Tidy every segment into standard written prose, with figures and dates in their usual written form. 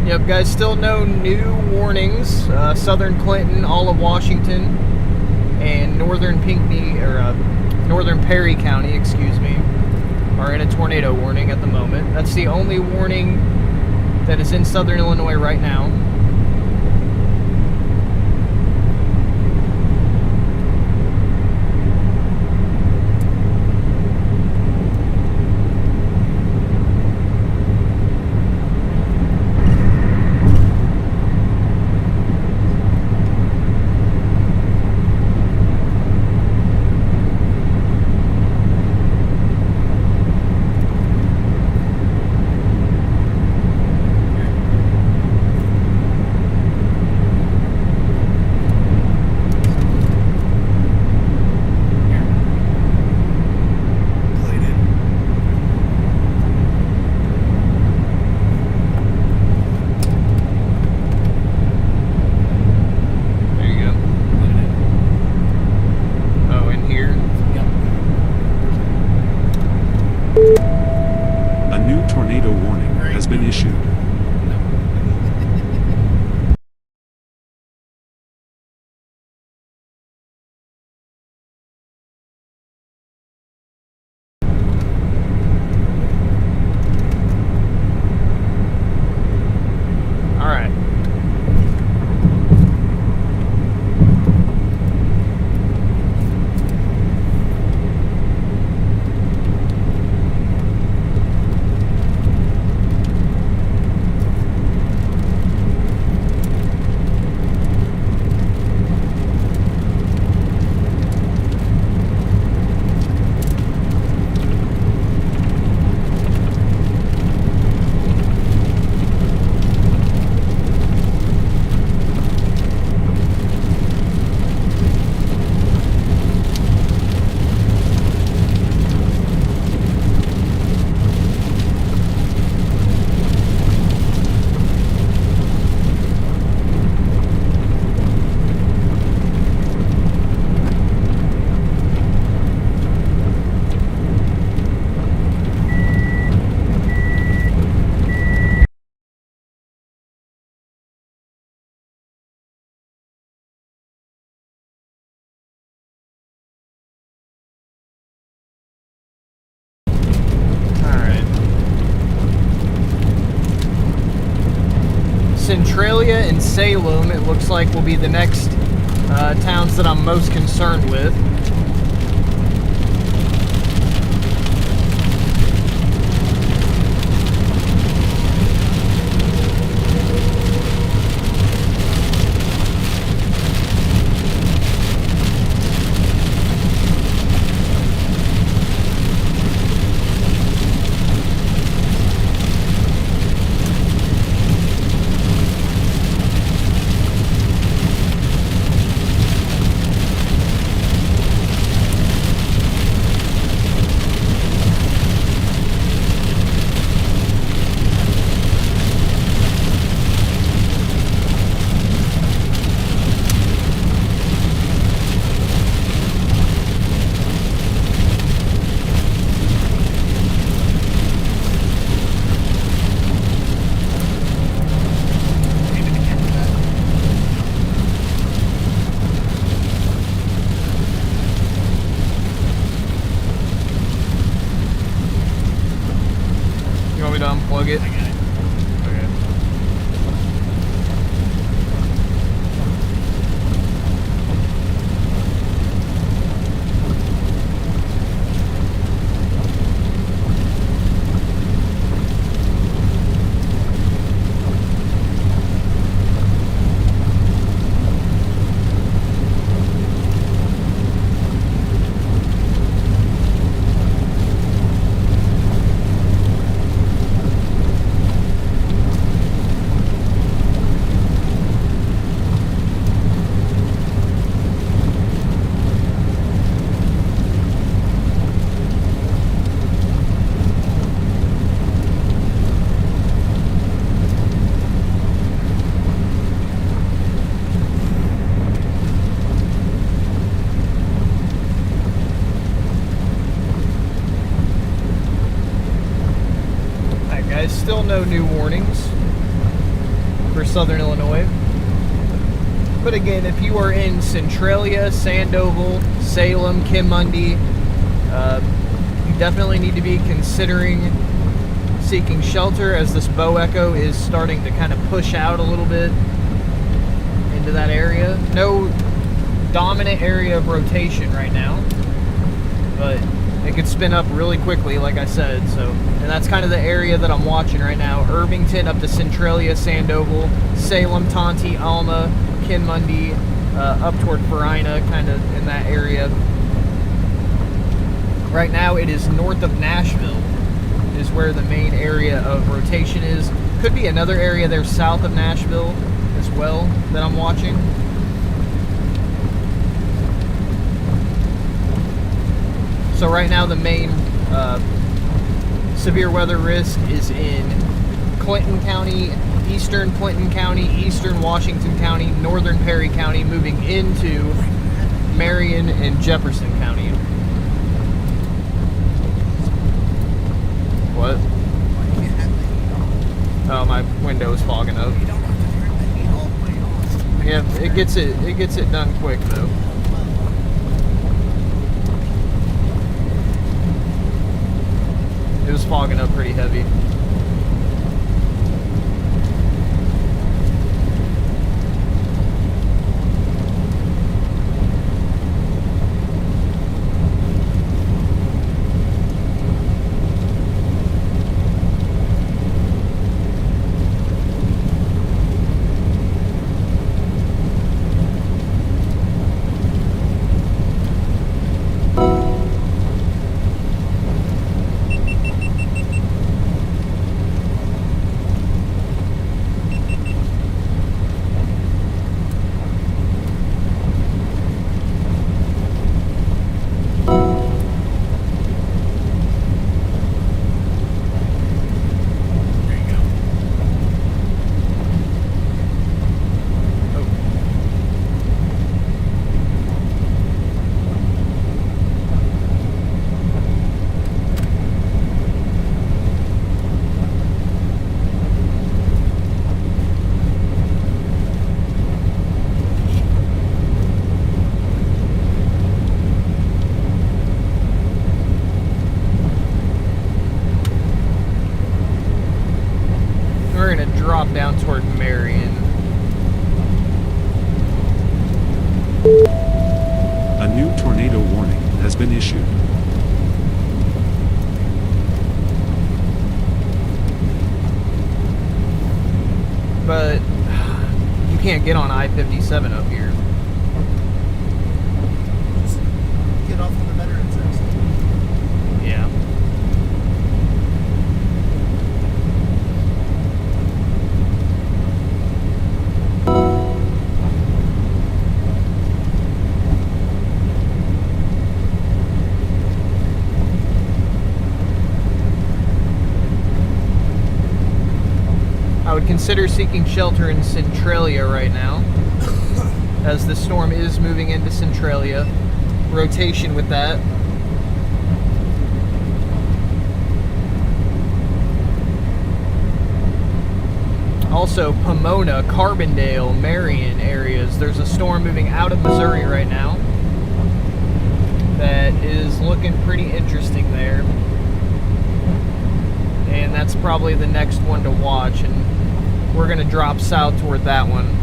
Yep, guys, still no new warnings. Southern Clinton, all of Washington, and northern Pinckney, or northern Perry County, excuse me, are in a tornado warning at the moment. That's the only warning that is in southern Illinois right now. Centralia and Salem, it looks like, will be the next towns that I'm most concerned with. Unplug it. Okay. Still no new warnings. for Southern Illinois. But again, if you are in Centralia, Sandoval, Salem, Kim Mundy, you definitely need to be considering seeking shelter, as this bow echo is starting to kind of push out a little bit into that area. No dominant area of rotation right now, but it could spin up really quickly, like I said. So, and that's kind of the area that I'm watching right now. Irvington up to Centralia, Sandoval, Salem, Tonti, Alma, Kinmundy, up toward Farina, kind of in that area. Right now it is north of Nashville is where the main area of rotation is. Could be another area there south of Nashville as well that I'm watching. So right now the main severe weather risk is in Clinton County, eastern Clinton County, eastern Washington County, northern Perry County, moving into Marion and Jefferson County. What? Oh, my window is fogging up. Yeah, it gets it done quick though. It was fogging up pretty heavy. Drop down toward Marion. A new tornado warning has been issued. But you can't get on I-57 up here. Just get off on the Veterans exit. Yeah. I would consider seeking shelter in Centralia right now, as the storm is moving into Centralia. Rotation with that. Also, Pomona, Carbondale, Marion areas. There's a storm moving out of Missouri right now that is looking pretty interesting there. And that's probably the next one to watch, and we're going to drop south toward that one.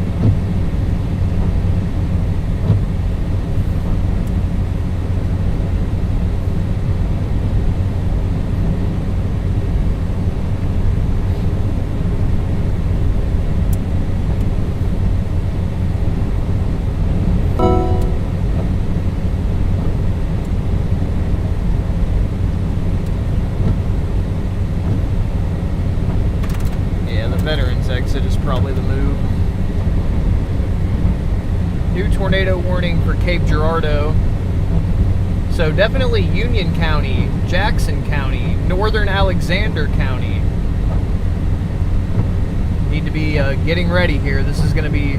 Veterans exit is probably the move. New tornado warning for Cape Girardeau. So definitely Union County, Jackson County, Northern Alexander County. Need to be getting ready here. This is going to be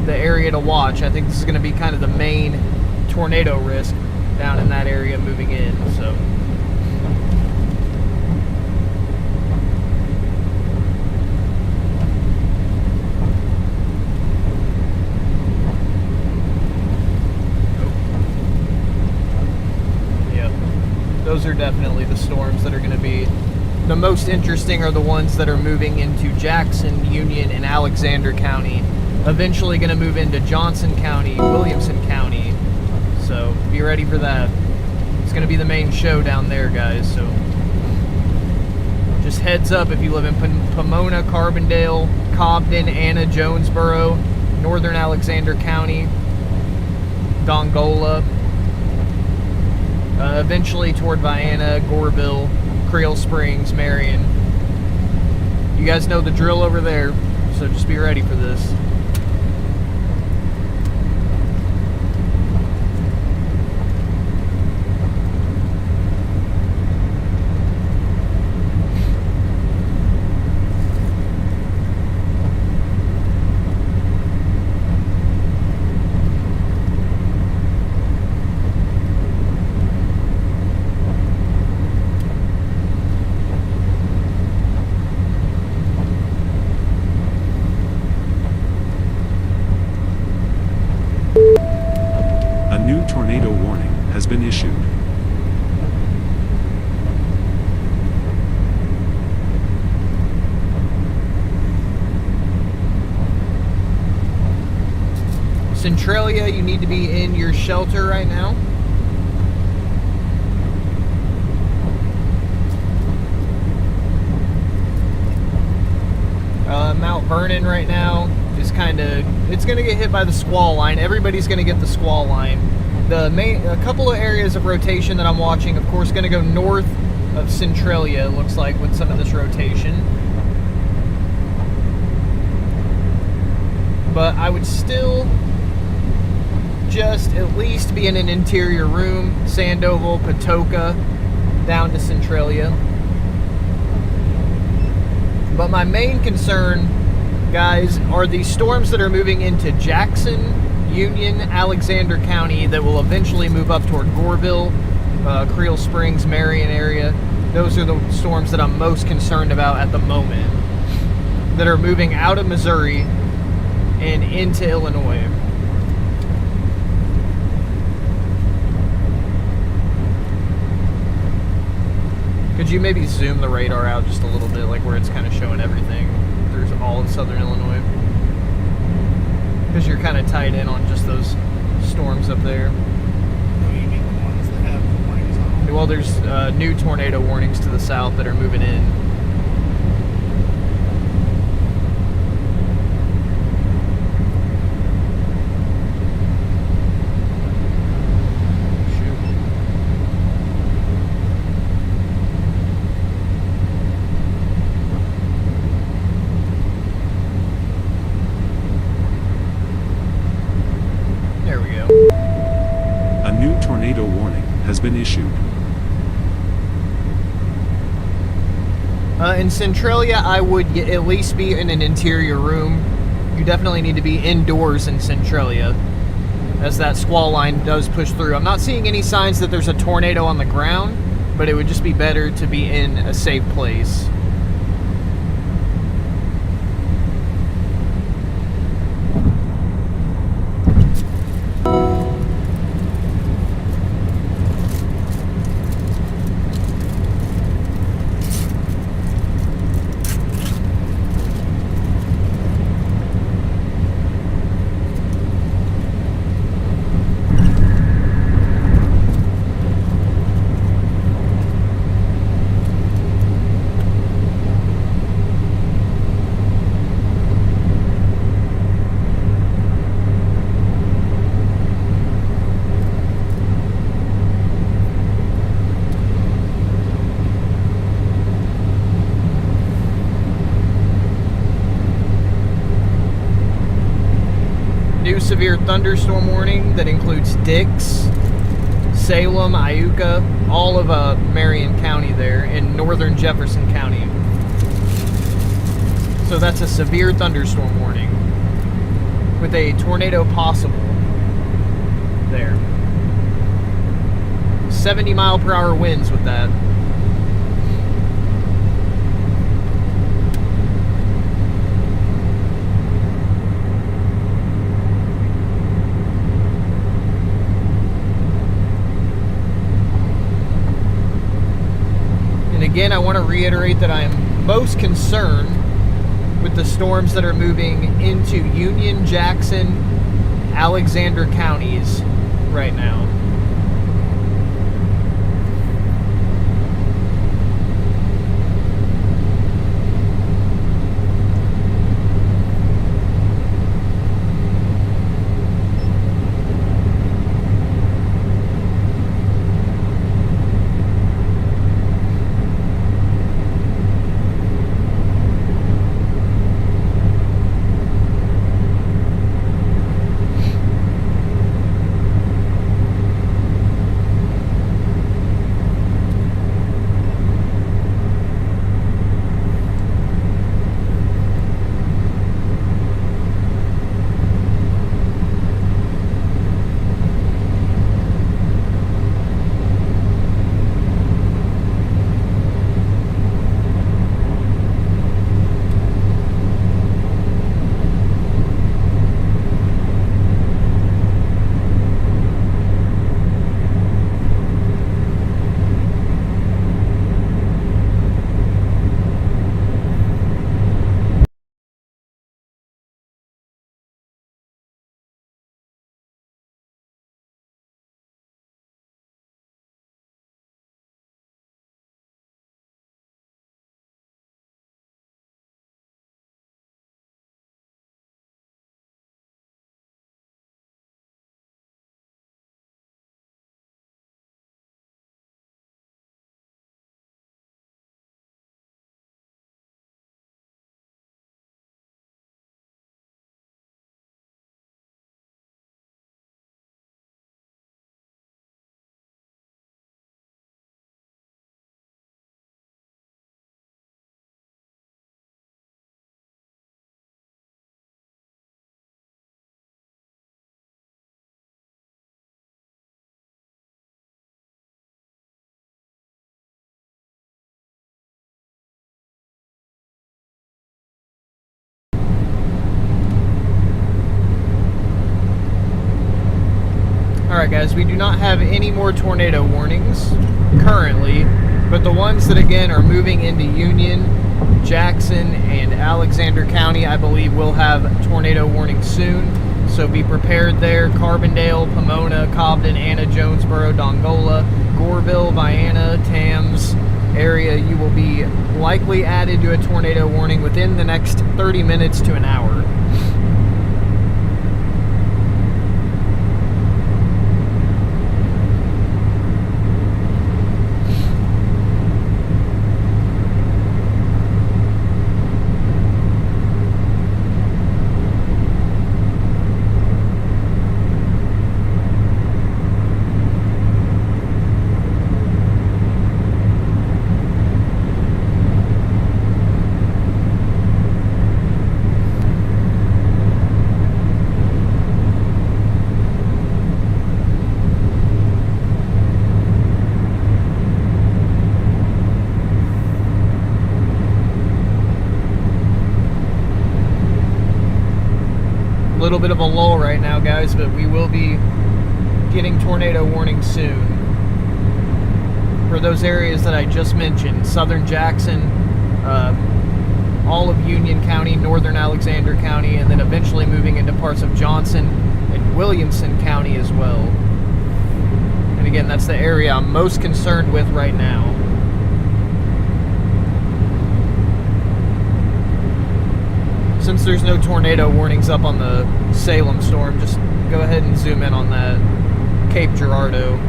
the area to watch. I think this is going to be kind of the main tornado risk down in that area moving in. So. those are definitely the storms that are going to be the most interesting, are the ones that are moving into Jackson, Union, and Alexander County. Eventually going to move into Johnson County, Williamson County. So be ready for that. It's going to be the main show down there, guys. So just heads up if you live in Pomona, Carbondale, Cobden, Anna, Jonesboro, Northern Alexander County, Dongola, eventually toward Vienna, Goreville, Creel Springs, Marion. You guys know the drill over there, so just be ready for this. A new tornado warning has been issued. Centralia, you need to be in your shelter right now. Mount Vernon right now is kind of, it's going to get hit by the squall line. Everybody's going to get the squall line. A couple of areas of rotation that I'm watching, of course, going to go north of Centralia, it looks like, with some of this rotation. But I would still just at least be in an interior room. Sandoval, Patoka, down to Centralia. But my main concern, guys, are these storms that are moving into Jackson, Union, Alexander County that will eventually move up toward Goreville, Creel Springs, Marion area. Those are the storms that I'm most concerned about at the moment, that are moving out of Missouri and into Illinois. Could you maybe zoom the radar out just a little bit, like where it's kind of showing everything through all of southern Illinois? Because you're kind of tied in on just those storms up there. No, you mean the ones that have the warnings on them? Well, there's new tornado warnings to the south that are moving in. Has been issued. In Centralia, I would at least be in an interior room. You definitely need to be indoors in Centralia, as that squall line does push through. I'm not seeing any signs that there's a tornado on the ground, but it would just be better to be in a safe place. New severe thunderstorm warning that includes Dix, Salem, Iuka, all of Marion County there, in northern Jefferson County. So that's a severe thunderstorm warning with a tornado possible there. 70-mile-per-hour winds with that. want to reiterate that I am most concerned with the storms that are moving into Union, Jackson, Alexander counties right now. Alright guys, we do not have any more tornado warnings currently, but the ones that again are moving into Union, Jackson, and Alexander County, I believe will have tornado warnings soon. So be prepared there. Carbondale, Pomona, Cobden, Anna, Jonesboro, Dongola, Goreville, Vienna, Tams area, you will be likely added to a tornado warning within the next 30 minutes to an hour. Little bit of a lull right now, guys, but we will be getting tornado warnings soon for those areas that I just mentioned: southern Jackson, all of Union County, northern Alexander County, and then eventually moving into parts of Johnson and Williamson County as well. And again, that's the area I'm most concerned with right now. Since there's no tornado warnings up on the Salem storm, just go ahead and zoom in on that Cape Girardeau.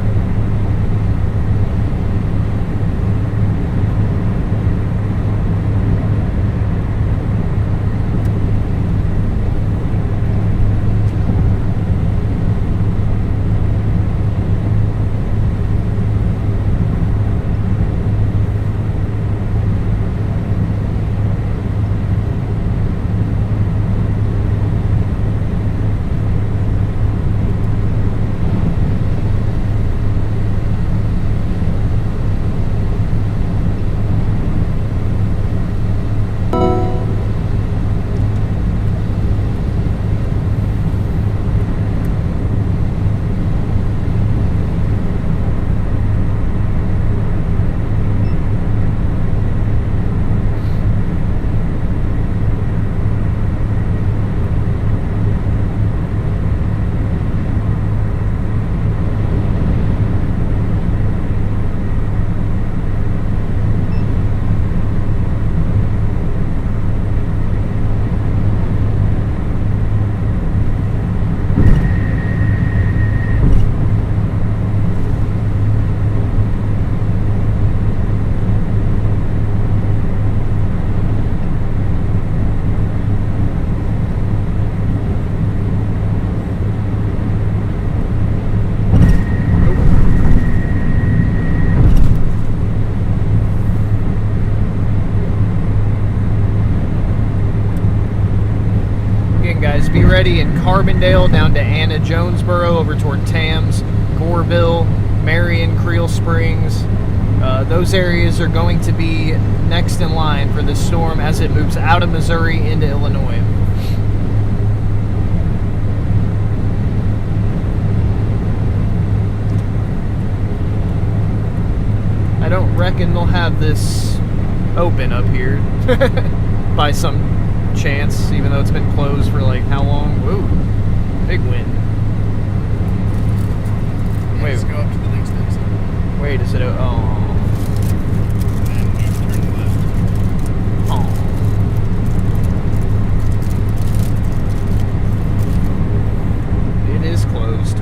guys, be ready in Carbondale down to Anna Jonesboro over toward Tams, Goreville, Marion, Creel Springs. Those areas are going to be next in line for this storm as it moves out of Missouri into Illinois. I don't reckon they'll have this open up here by some chance, even though it's been closed for like how long? Whoa, big wind. Yeah, Wait. just go up to the next exit. Wait, is it a... Oh. And you turn left. Oh. It is closed.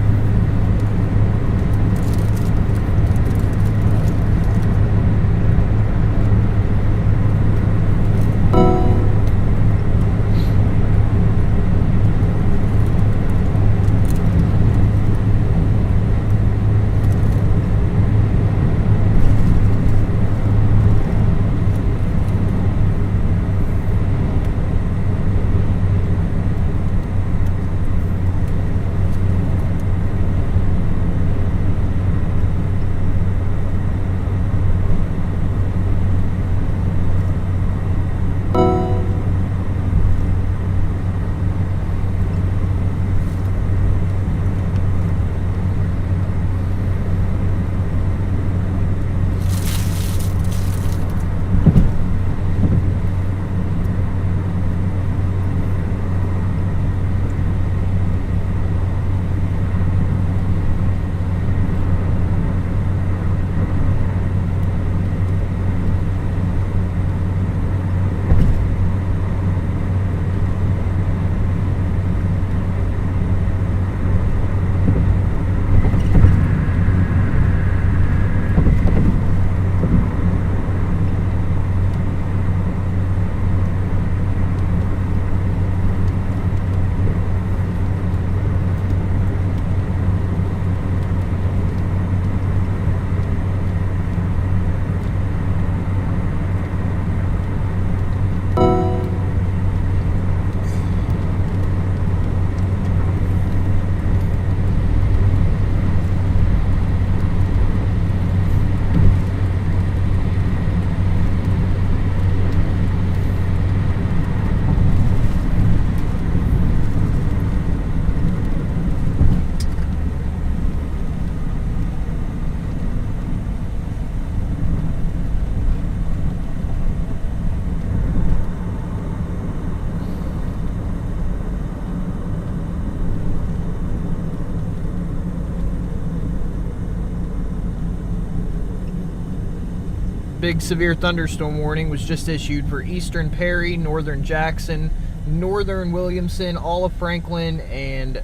Big severe thunderstorm warning was just issued for eastern Perry, northern Jackson, northern Williamson, all of Franklin, and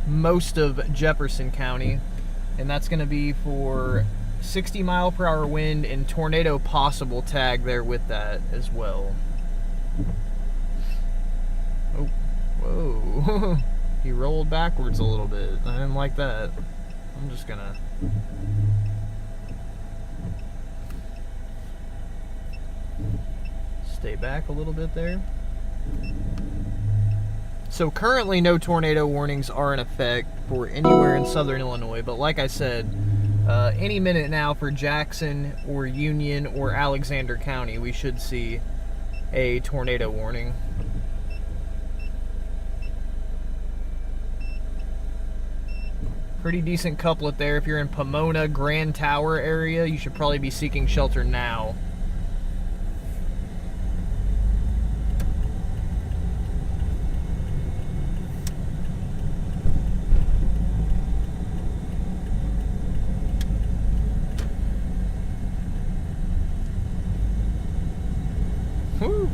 most of Jefferson County. And that's going to be for 60-mile-per-hour wind and tornado possible tag there with that as well. Oh, whoa. He rolled backwards a little bit. I didn't like that. I'm just going to... stay back a little bit there. So currently no tornado warnings are in effect for anywhere in southern Illinois, but like I said, any minute now for Jackson or Union or Alexander County, we should see a tornado warning. Pretty decent couplet there. If you're in Pomona, Grand Tower area, you should probably be seeking shelter now. Woo.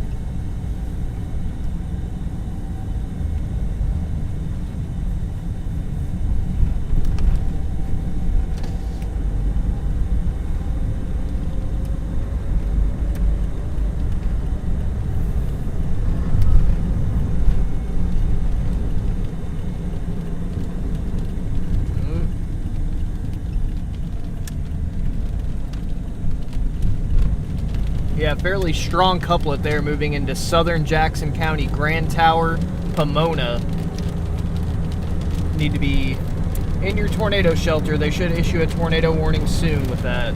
Yeah, fairly strong couplet there moving into southern Jackson County, Grand Tower, Pomona need to be in your tornado shelter. They should issue a tornado warning soon with that.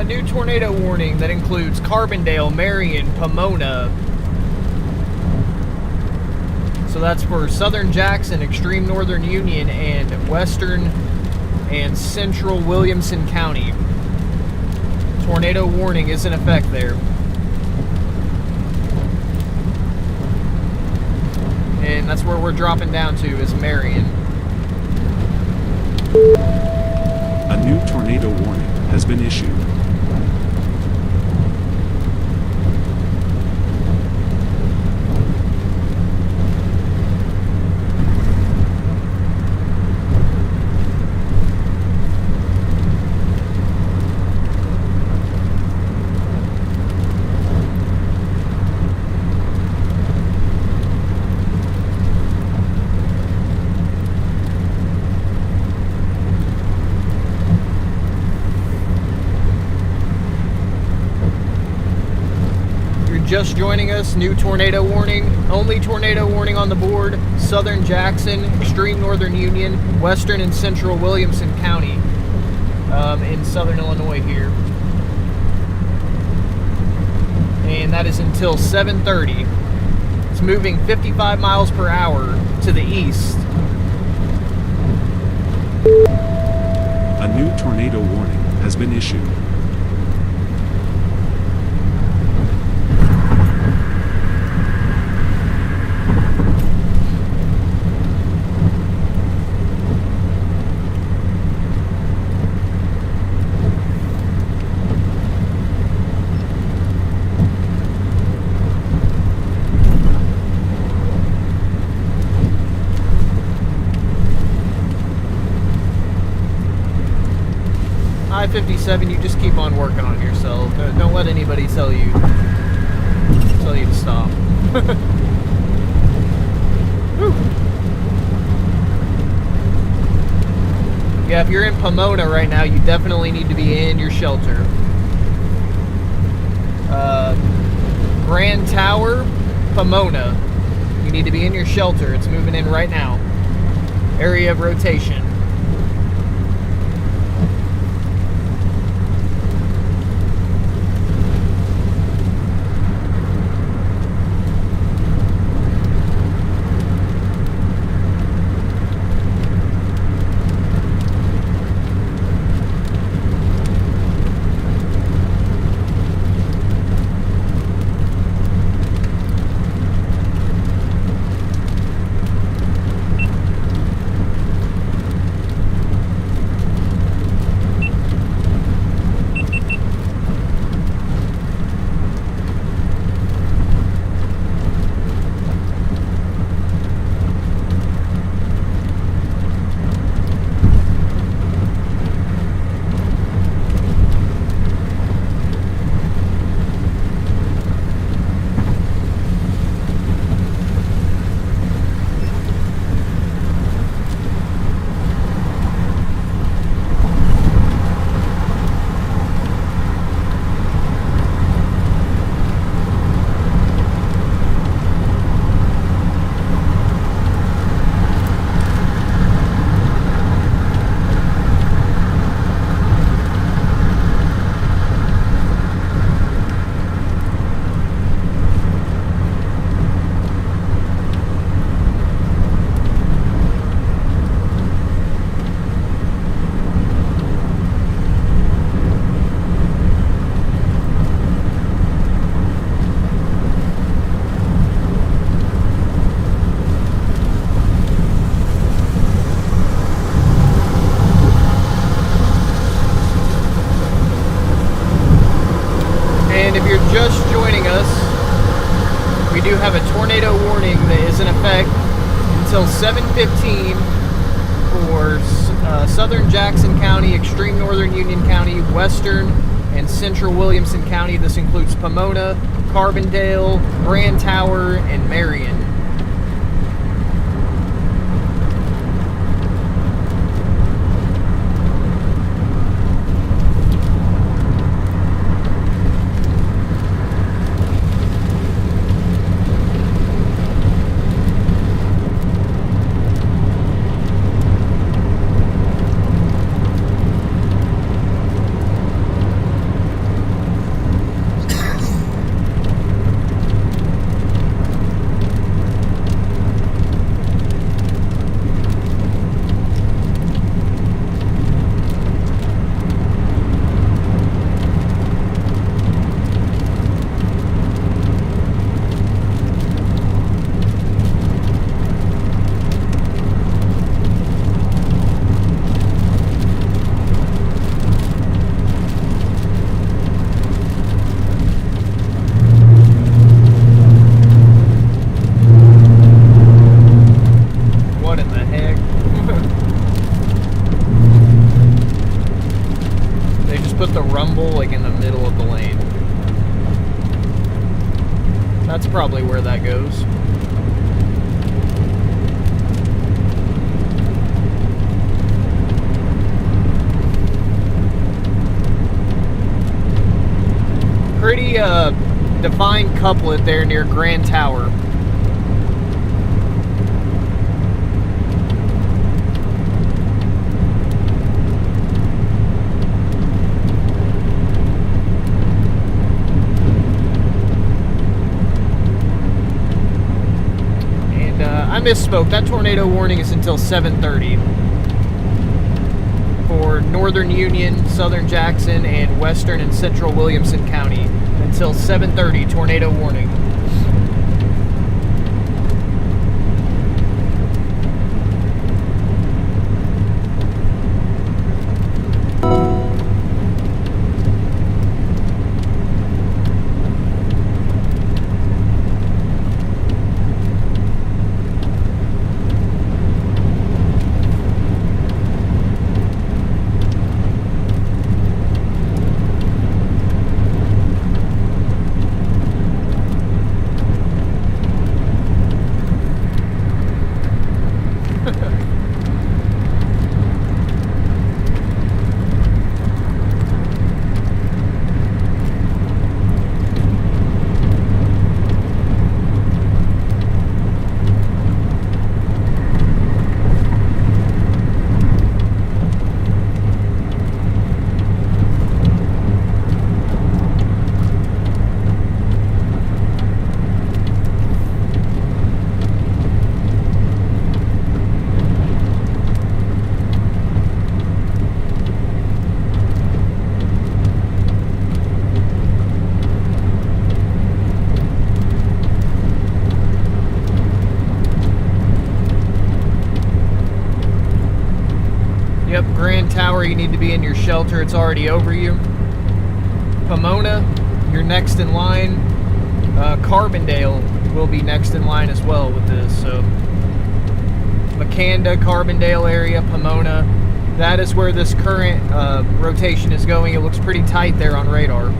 New tornado warning that includes Carbondale, Marion, Pomona. So that's for southern Jackson, extreme northern Union, and western and central Williamson County. Tornado warning is in effect there. And that's where we're dropping down to, is Marion. A new tornado warning has been issued. Just joining us, new tornado warning. Only tornado warning on the board. Southern Jackson, extreme northern Union, western and central Williamson County in southern Illinois here. And that is until 7:30. It's moving 55 miles per hour to the east. A new tornado warning has been issued. I-57, you just keep on working on yourself. Don't let anybody tell you to stop. Yeah, if you're in Pomona right now, you definitely need to be in your shelter. Grand Tower, Pomona. You need to be in your shelter. It's moving in right now. Area of rotation. tornado warning that is in effect until 7:15 for southern Jackson County, extreme northern Union County, western and central Williamson County. This includes Pomona, Carbondale, Grand Tower, and Marion. Put the rumble like in the middle of the lane. That's probably where that goes. Pretty defined couplet there near Grand Tower. I misspoke. That tornado warning is until 7:30 for northern Union, southern Jackson, and western and central Williamson County. Until 7:30, tornado warning. Yep, Grand Tower, you need to be in your shelter. It's already over you. Pomona, you're next in line. Carbondale will be next in line as well with this. So, McCanda, Carbondale area, Pomona. That is where this current rotation is going. It looks pretty tight there on radar.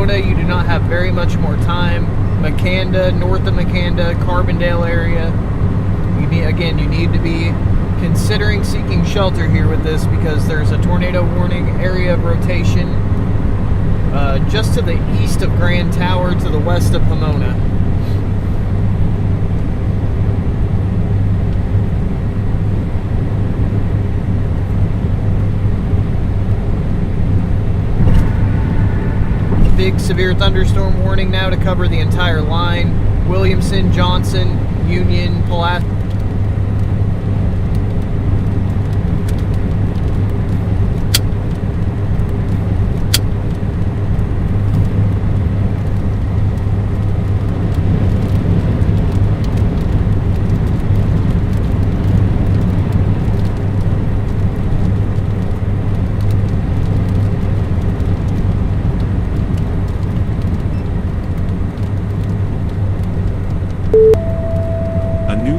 Florida, you do not have very much more time. Macanda, north of Macanda, Carbondale area. You need to be considering seeking shelter here with this because there's a tornado warning area of rotation just to the east of Grand Tower to the west of Pomona. Big severe thunderstorm warning now to cover the entire line. Williamson, Johnson, Union, Pulaski.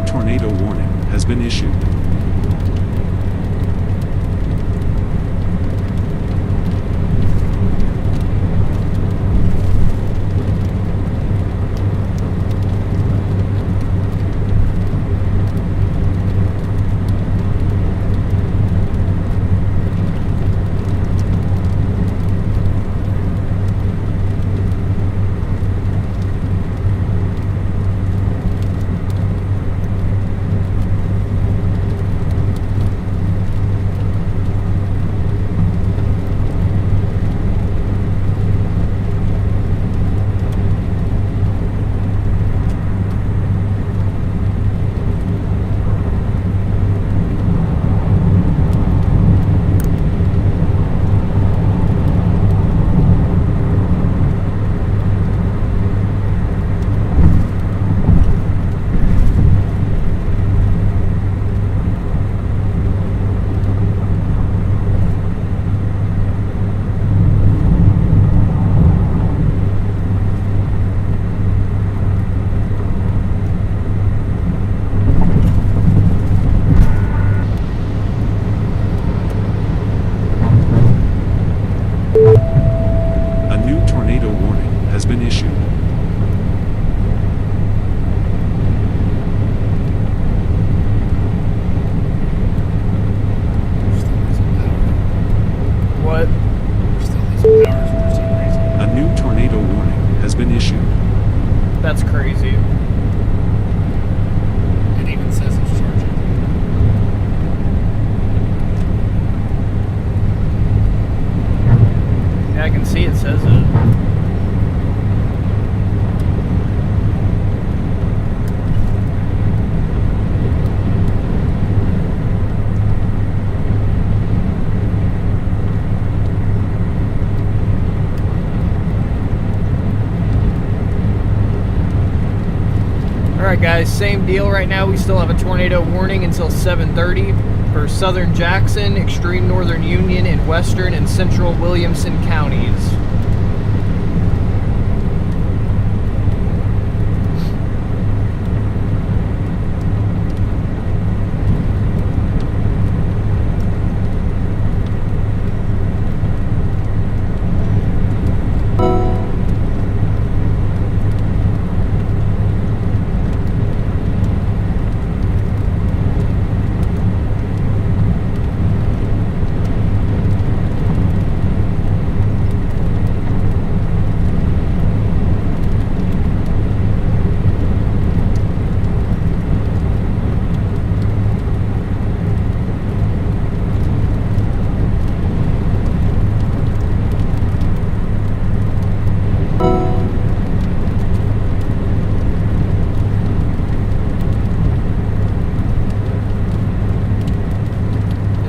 Tornado warning has been issued. That's crazy. It even says it's charging. Yeah, I can see it says it. Alright guys, same deal right now. We still have a tornado warning until 7:30 for southern Jackson, extreme northern Union, and western and central Williamson counties.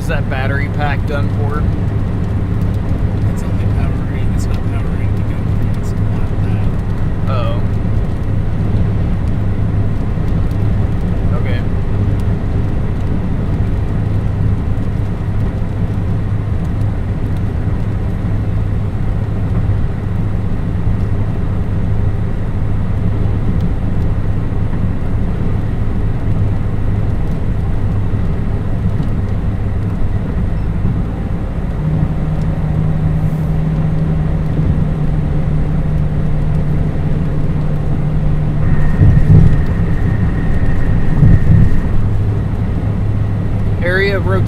That battery pack done for? It's only powering. It's not powering to go through. It's not that. Oh. Okay.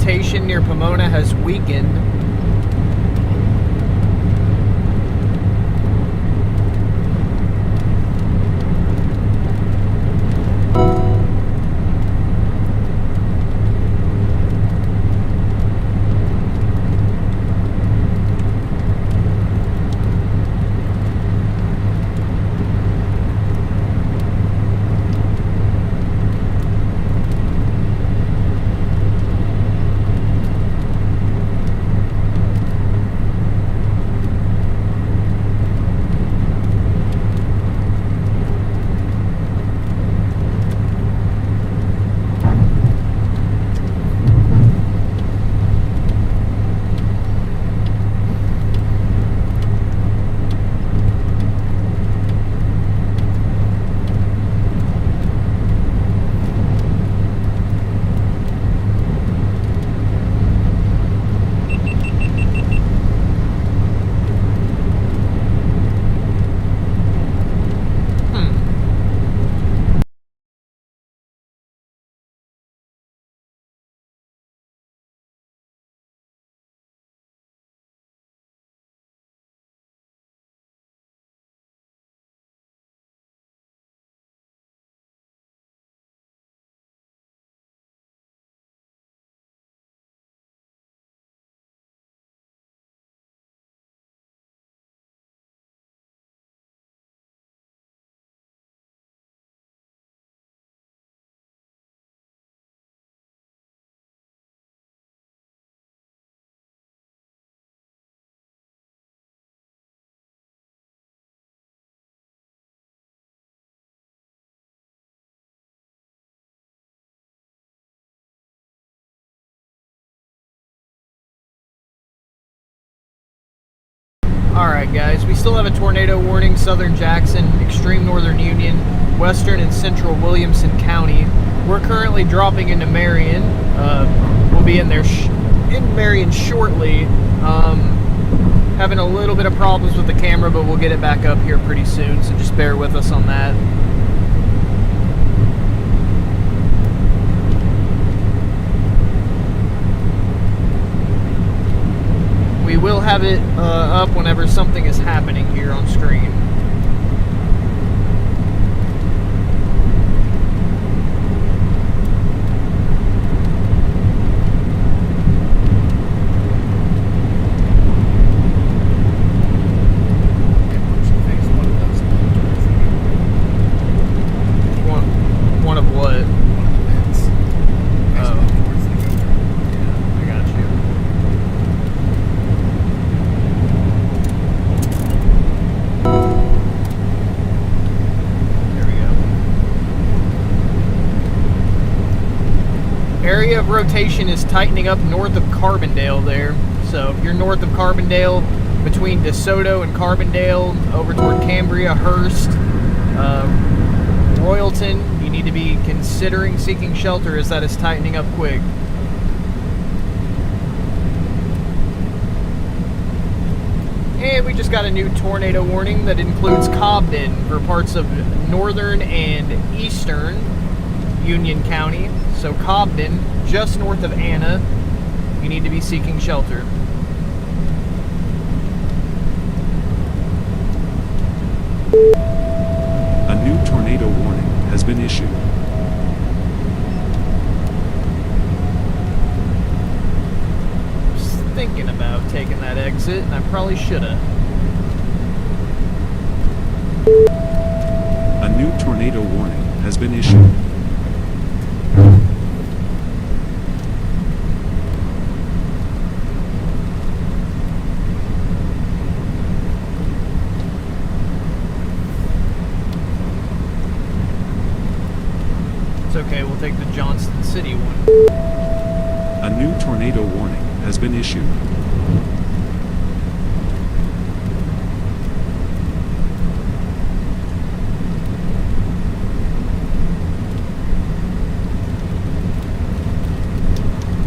rotation near Pomona has weakened. Alright guys, we still have a tornado warning, southern Jackson, extreme northern Union, western and central Williamson County. We're currently dropping into Marion. We'll be in there in Marion shortly. Having a little bit of problems with the camera, but we'll get it back up here pretty soon, so just bear with us on that. We will have it up whenever something is happening here on screen. One of what? One of the vents. Oh. Towards the governor. Yeah, I got you. Area of rotation is tightening up north of Carbondale there. So if you're north of Carbondale, between DeSoto and Carbondale, over toward Cambria, Hearst, Royalton, you need to be considering seeking shelter as that is tightening up quick. And we just got a new tornado warning that includes Cobden for parts of northern and eastern Union County. So Cobden, just north of Anna, you need to be seeking shelter. A new tornado warning has been issued. I was thinking about taking that exit, and I probably should have. A new tornado warning has been issued. It's okay, we'll take the Johnston City one. A new tornado warning has been issued.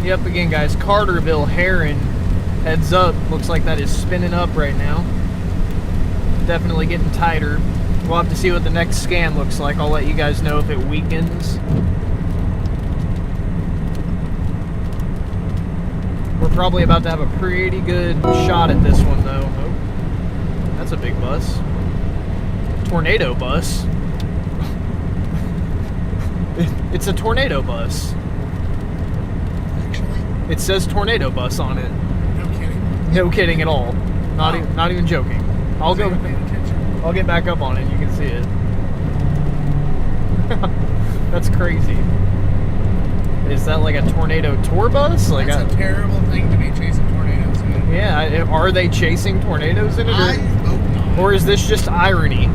Yep, again guys, Carterville, Heron, heads up. Looks like that is spinning up right now. Definitely getting tighter. We'll have to see what the next scan looks like. I'll let you guys know if it weakens. probably about to have a pretty good shot at this one, though. Oh, that's a big bus. Tornado bus. It's a tornado bus. Actually, It says tornado bus on it. no kidding. No kidding at all. Not even joking. I'll go. Paying attention. I'll get back up on it. And you can see it. That's crazy. Is that like a tornado tour bus? Like That's a terrible thing to be chasing tornadoes in. yeah. Are they chasing tornadoes in it, I hope not. or is this just irony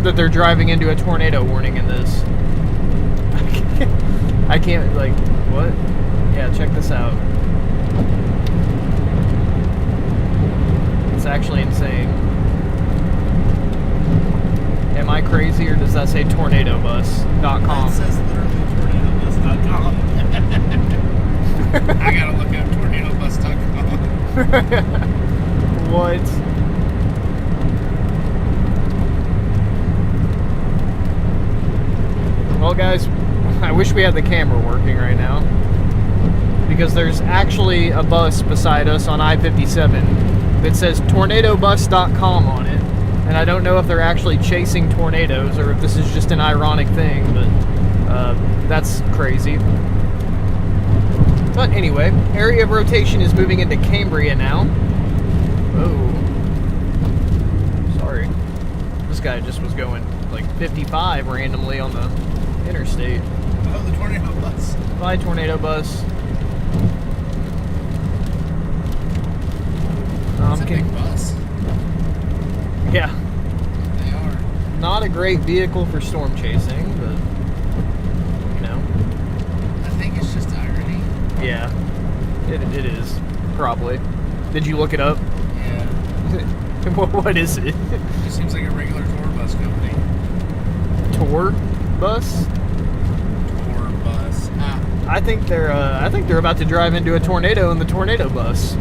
that they're driving into a tornado warning in this? I can't like what? Yeah, check this out. It's actually insane. Am I crazy, or does that say tornadobus.com? That says literally tornadobus.com. I gotta look up tornadobus.com. What? Well, guys, I wish we had the camera working right now, because there's actually a bus beside us on I-57 that says tornadobus.com on it, and I don't know if they're actually chasing tornadoes or if this is just an ironic thing, but that's crazy. But anyway, area of rotation is moving into Cambria now. Oh, sorry. This guy just was going like 55 randomly on the interstate. Oh, the tornado bus. Bye, tornado bus. It's a big bus. Yeah, They are. not a great vehicle for storm chasing, but you know, I think it's just irony. yeah, it is probably. Did you look it up? Yeah. What is it? It just seems like a regular tour bus company. Tour bus? Tour bus. Ah. I think they're about to drive into a tornado in the tornado bus.